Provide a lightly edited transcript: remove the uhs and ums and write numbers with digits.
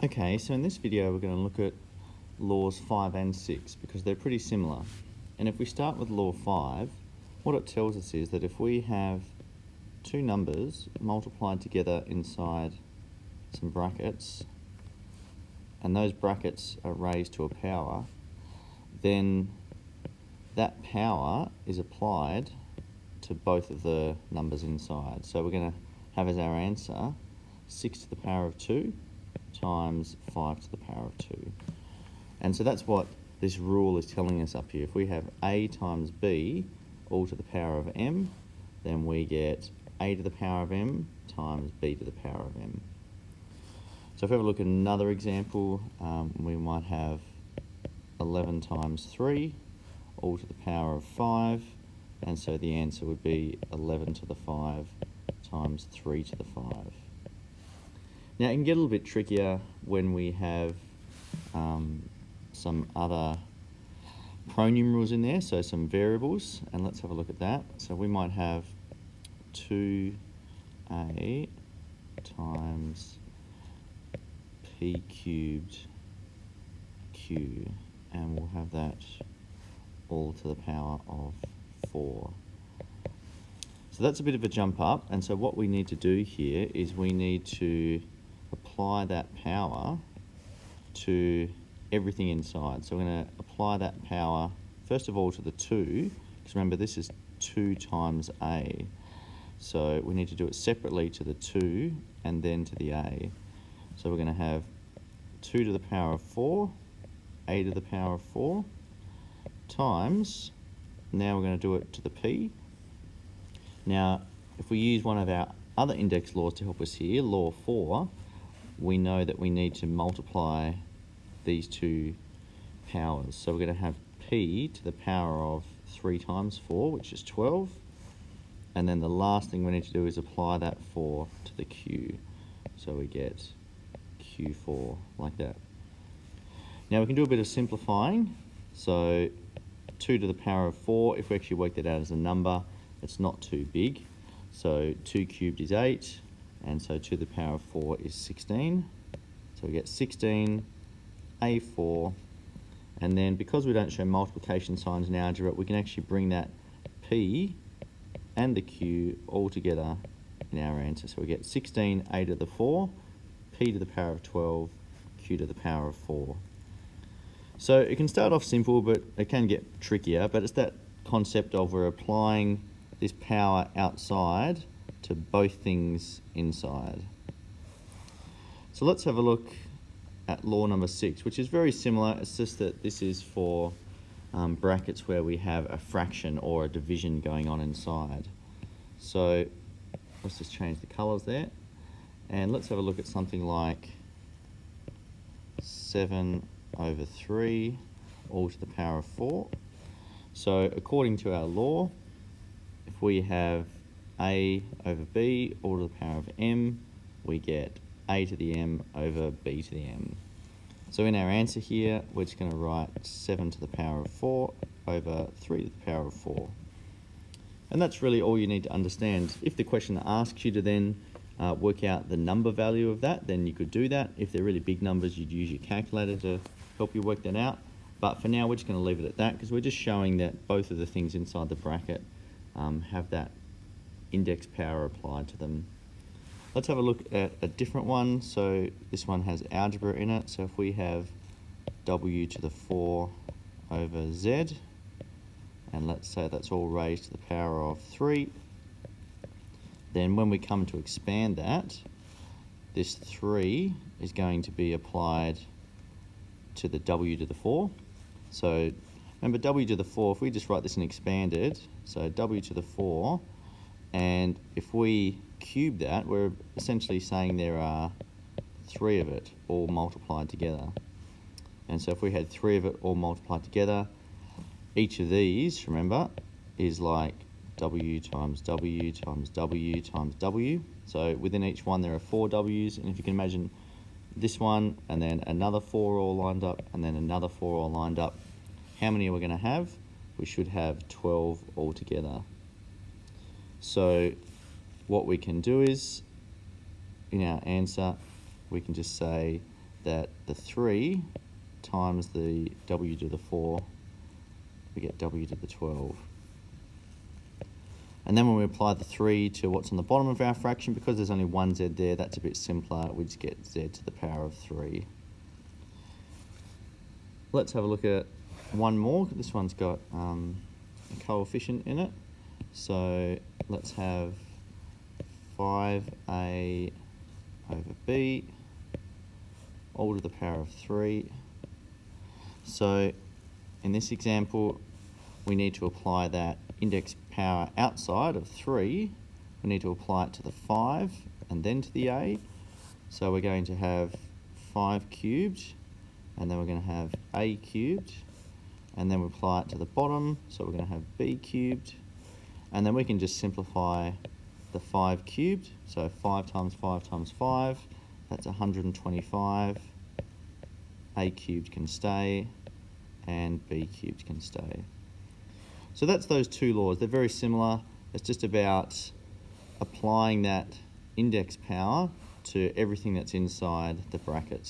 Okay, so in this video we're going to look at laws 5 and 6 because they're pretty similar. And if we start with law 5, what it tells us is that if we have two numbers multiplied together inside some brackets, and those brackets are raised to a power, then that power is applied to both of the numbers inside. So we're going to have as our answer 6 to the power of 2 times 5 to the power of 2. And so that's what this rule is telling us up here. If we have a times b all to the power of m, then we get a to the power of m times b to the power of m. So if we have a look at another example, we might have 11 times 3 all to the power of 5, and so the answer would be 11 to the 5 times 3 to the 5. Now it can get a little bit trickier when we have some other pronumerals in there, so some variables, and let's have a look at that. So we might have 2a times p cubed q, and we'll have that all to the power of 4. So that's a bit of a jump up, and so what we need to do here is we need to apply that power to everything inside. So we're going to apply that power first of all to the 2, because remember this is 2 times a. So we need to do it separately to the 2 and then to the a. So we're going to have 2 to the power of 4, a to the power of 4, times, now we're going to do it to the p. Now, if we use one of our other index laws to help us here, law 4, we know that we need to multiply these two powers. So we're going to have p to the power of 3 times 4, which is 12. And then the last thing we need to do is apply that 4 to the q. So we get q4, like that. Now we can do a bit of simplifying. So 2 to the power of 4, if we actually work that out as a number, it's not too big. So 2 cubed is 8, and so 2 to the power of 4 is 16. So we get 16, a4, and then because we don't show multiplication signs in algebra, we can actually bring that p and the q all together in our answer. So we get 16 a to the 4, p to the power of 12, q to the power of 4. So it can start off simple, but it can get trickier, but it's that concept of we're applying this power outside to both things inside. So let's have a look at law number 6, which is very similar. It's just that this is for brackets where we have a fraction or a division going on inside. So let's just change the colours there. And let's have a look at something like 7 over 3 all to the power of 4. So according to our law, if we have a over b all to the power of m, we get a to the m over b to the m. So in our answer here, we're just going to write 7 to the power of 4 over 3 to the power of 4. And that's really all you need to understand. If the question asks you to then work out the number value of that, then you could do that. If they're really big numbers, you'd use your calculator to help you work that out. But for now, we're just going to leave it at that because we're just showing that both of the things inside the bracket have that index power applied to them. Let's have a look at a different one. So this one has algebra in it. So if we have w to the 4 over z, and let's say that's all raised to the power of 3, then when we come to expand that, this 3 is going to be applied to the w to the 4. So remember w to the 4, if we just write this in expanded, so w to the 4, and if we cube that, we're essentially saying there are 3 of it all multiplied together. And so if we had 3 of it all multiplied together, each of these, remember, is like w times w times w times w. So within each one there are 4 w's, and if you can imagine this one, and then another 4 all lined up, and then another 4 all lined up, how many are we going to have? We should have 12 altogether. So what we can do is, in our answer, we can just say that the 3 times the w to the 4, we get w to the 12. And then when we apply the 3 to what's on the bottom of our fraction, because there's only one z there, that's a bit simpler. We just get z to the power of 3. Let's have a look at one more. This one's got a coefficient in it. So let's have 5a over b all to the power of 3. So in this example, we need to apply that index power outside of 3. We need to apply it to the 5 and then to the a. So we're going to have 5 cubed, and then we're going to have a cubed, and then we apply it to the bottom, so we're going to have b cubed, and then we can just simplify the 5 cubed, so 5 times 5 times 5, that's 125, a cubed can stay, and b cubed can stay. So that's those two laws. They're very similar. It's just about applying that index power to everything that's inside the brackets.